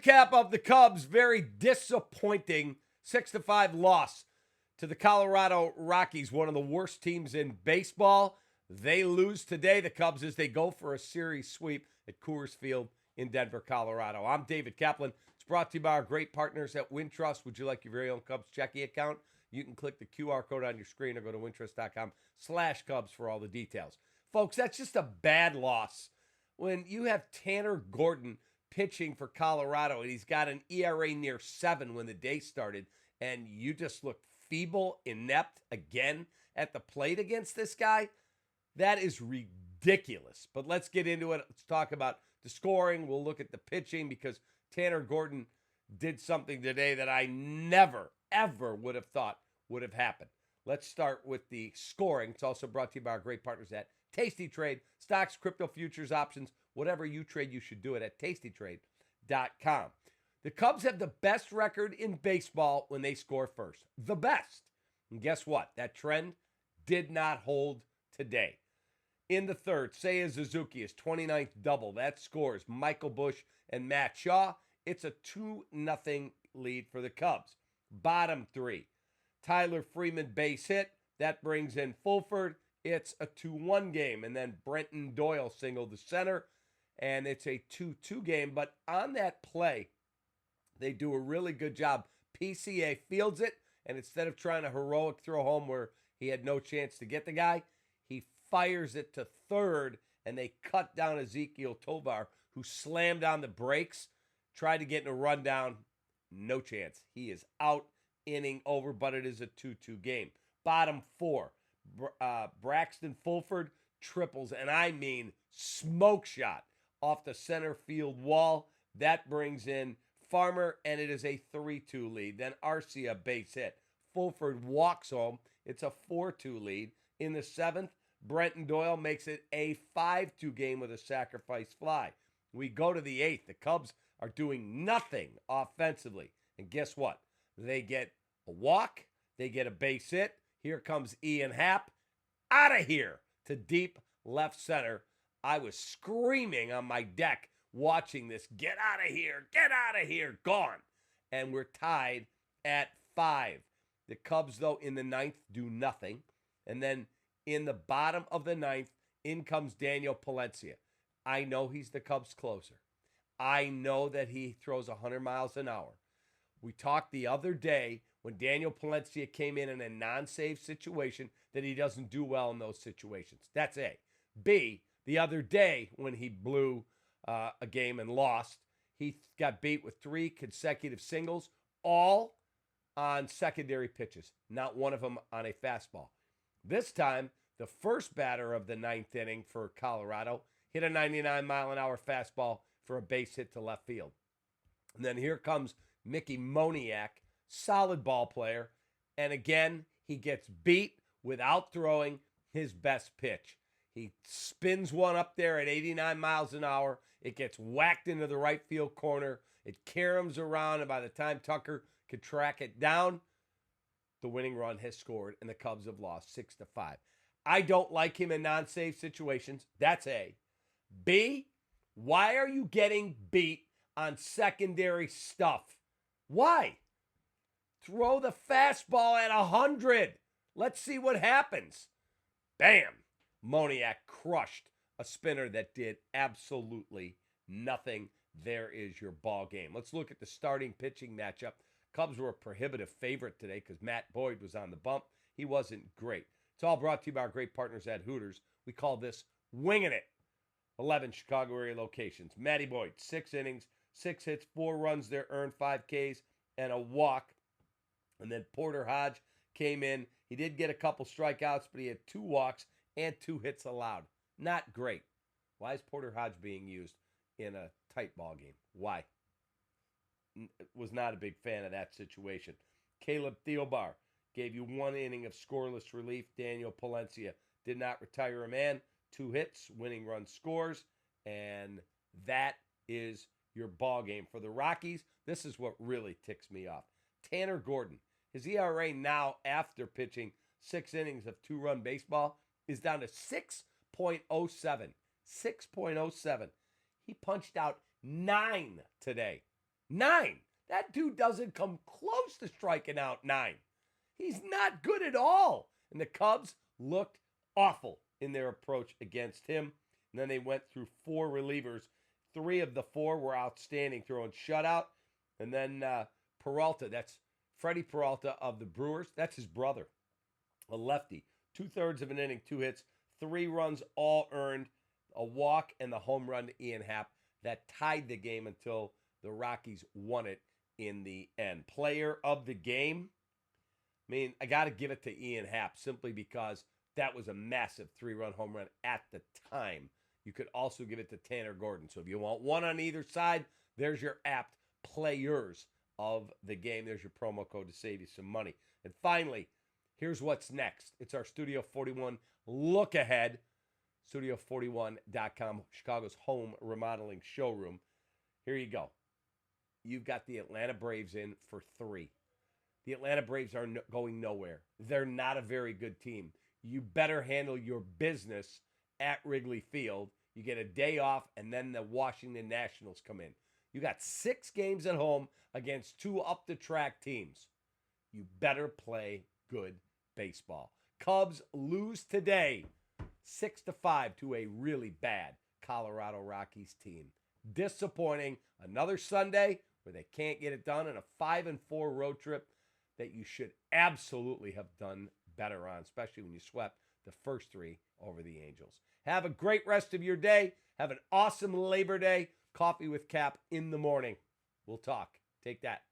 recap of the Cubs' very disappointing 6-5 loss to the Colorado Rockies, one of the worst teams in baseball. They lose today, the Cubs, as they go for a series sweep at Coors Field in Denver, Colorado. I'm David Kaplan. It's brought to you by our great partners at Wintrust. Would you like your very own Cubs checking account? You can click the QR code on your screen or go to wintrust.com/Cubs for all the details. Folks, that's just a bad loss. When you have Tanner Gordon pitching for Colorado, and he's got an ERA near 7 when the day started, and you just look feeble, inept again at the plate against this guy, that is ridiculous. But let's get into it. Let's talk about the scoring. We'll look at the pitching because Tanner Gordon did something today that I never, ever would have thought would have happened. Let's start with the scoring. It's also brought to you by our great partners at Tasty Trade. Stocks, crypto, futures, options, whatever you trade, you should do it at tastytrade.com. The Cubs have the best record in baseball when they score first. The best. And guess what? That trend did not hold today. In the third, Seiya Suzuki is 29th double. That scores Michael Busch and Matt Shaw. It's a 2-0 lead for the Cubs. Bottom three, Tyler Freeman base hit. That brings in Fulford. It's a 2-1 game. And then Brenton Doyle singled to center. And it's a 2-2 game. But on that play, they do a really good job. PCA fields it. And instead of trying a heroic throw home where he had no chance to get the guy, he fires it to third. And they cut down Ezekiel Tovar, who slammed on the brakes, tried to get in a rundown. No chance. He is out, inning over, but it is a 2-2 game. Bottom four, Braxton Fulford triples, and I mean smoke shot off the center field wall. That brings in Farmer, and it is a 3-2 lead. Then Arcia base hit. Fulford walks home. It's a 4-2 lead. In the seventh, Brenton Doyle makes it a 5-2 game with a sacrifice fly. We go to the eighth. The Cubs are doing nothing offensively. And guess what? They get a walk. They get a base hit. Here comes Ian Happ. Out of here to deep left center. I was screaming on my deck watching this. Get out of here. Get out of here. Gone. And we're tied at 5. The Cubs, though, in the ninth do nothing. And then in the bottom of the ninth, in comes Daniel Palencia. I know he's the Cubs closer. I know that he throws 100 miles an hour. We talked the other day when Daniel Palencia came in a non-save situation that he doesn't do well in those situations. That's A. B, the other day when he blew a game and lost, he got beat with 3 consecutive singles, all on secondary pitches, not one of them on a fastball. This time, the first batter of the ninth inning for Colorado hit a 99-mile-an-hour fastball for a base hit to left field. And then here comes Mickey Moniak, solid ball player. And again, he gets beat without throwing his best pitch. He spins one up there at 89 miles an hour. It gets whacked into the right field corner. It caroms around, and by the time Tucker could track it down, the winning run has scored, and the Cubs have lost 6-5. I don't like him in non-save situations. That's A. B, why are you getting beat on secondary stuff? Why? Throw the fastball at 100. Let's see what happens. Bam. Moniak crushed a spinner that did absolutely nothing. There is your ball game. Let's look at the starting pitching matchup. Cubs were a prohibitive favorite today because Matt Boyd was on the bump. He wasn't great. It's all brought to you by our great partners at Hooters. We call this winging it. 11 Chicago area locations. Matty Boyd, 6 innings, 6 hits, 4 runs there, earned 5 Ks, and a walk. And then Porter Hodge came in. He did get a couple strikeouts, but he had 2 walks and 2 hits allowed. Not great. Why is Porter Hodge being used in a tight ball game? Why? Was not a big fan of that situation. Caleb Thielbar gave you 1 inning of scoreless relief. Daniel Palencia did not retire a man. 2 hits, winning run scores, and that is your ball game. For the Rockies, this is what really ticks me off. Tanner Gordon, his ERA now after pitching 6 innings of 2-run baseball is down to 6.07. 6.07. He punched out 9 today. 9. That dude doesn't come close to striking out 9. He's not good at all. And the Cubs looked awful in their approach against him. And then they went through 4 relievers. 3 of the 4 were outstanding, throwing shutout. And then Peralta, that's Freddie Peralta of the Brewers. That's his brother, a lefty. 2/3 of an inning, 2 hits, 3 runs, all earned, a walk, and the home run to Ian Happ. That tied the game until the Rockies won it in the end. Player of the game, I mean, I got to give it to Ian Happ simply because that was a massive 3-run home run at the time. You could also give it to Tanner Gordon. So if you want one on either side, there's your apt players of the game. There's your promo code to save you some money. And finally, here's what's next. It's our Studio 41 look ahead. Studio41.com, Chicago's home remodeling showroom. Here you go. You've got the Atlanta Braves in for 3. The Atlanta Braves are going nowhere. They're not a very good team. You better handle your business at Wrigley Field. You get a day off, and then the Washington Nationals come in. You got 6 games at home against 2 up-the-track teams. You better play good baseball. Cubs lose today 6-5 to a really bad Colorado Rockies team. Disappointing. Another Sunday where they can't get it done, and a 5-4 road trip that you should absolutely have done better on, especially when you swept the first 3 over the Angels. Have a great rest of your day. Have an awesome Labor Day. Coffee with Cap in the morning. We'll talk. Take that.